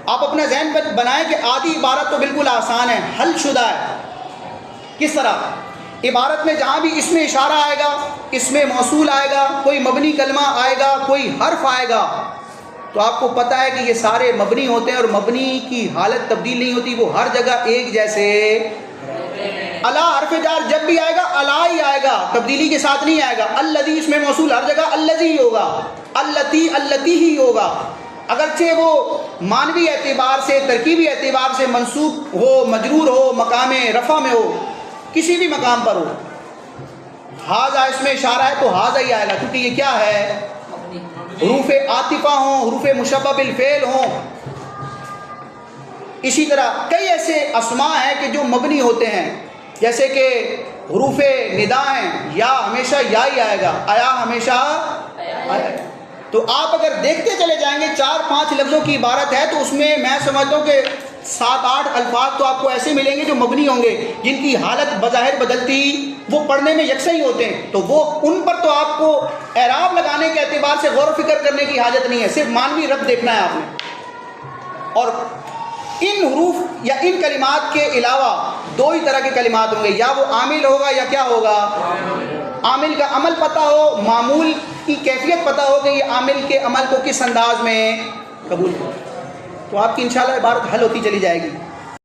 آپ اپنا ذہن بنائیں کہ آدھی عبارت تو بالکل آسان ہے، حل شدہ ہے۔ کس طرح؟ عبارت میں جہاں بھی اس میں اشارہ آئے گا، اس میں موصول آئے گا، کوئی مبنی کلمہ آئے گا، کوئی حرف آئے گا، تو آپ کو پتہ ہے کہ یہ سارے مبنی ہوتے ہیں، اور مبنی کی حالت تبدیل نہیں ہوتی، وہ ہر جگہ ایک جیسے۔ الا حرف جار جب بھی آئے گا الا ہی آئے گا، تبدیلی کے ساتھ نہیں آئے گا۔ الذی اس میں موصول ہر جگہ الذی ہی ہوگا، اللتی اللتی ہی ہوگا، اگرچہ وہ معنوی اعتبار سے، ترکیبی اعتبار سے منصوب ہو، مجرور ہو، مقام رفع میں ہو، کسی بھی مقام پر ہو۔ ہاذا اس میں اشارہ ہے تو ہاذا ہی آئے گا، کیونکہ یہ کیا ہے؟ حروف عاطفہ ہوں، حروف مشبہ بالفعل ہوں۔ اسی طرح کئی ایسے اسماء ہیں کہ جو مبنی ہوتے ہیں، جیسے کہ حروف ندا ہیں، یا ہمیشہ یا ہی آئے گا، آیا ہمیشہ آیا۔ تو آپ اگر دیکھتے چلے جائیں گے 4-5 لفظوں کی عبارت ہے، تو اس میں میں سمجھتا ہوں کہ 7-8 الفاظ تو آپ کو ایسے ملیں گے جو مبنی ہوں گے، جن کی حالت بظاہر بدلتی وہ پڑھنے میں یکساں ہی ہوتے ہیں، تو وہ ان پر تو آپ کو اعراب لگانے کے اعتبار سے غور و فکر کرنے کی حاجت نہیں ہے، صرف معنوی رب دیکھنا ہے آپ نے۔ اور ان حروف یا ان کلمات کے علاوہ 2 ہی طرح کے کلمات ہوں گے، یا وہ عامل ہوگا یا کیا ہوگا؟ عامل کا عمل پتہ ہو، معمول کی کیفیت پتہ ہو کہ یہ عامل کے عمل کو کس انداز میں قبول کرے، تو آپ کی انشاءاللہ عبارت حل ہوتی چلی جائے گی۔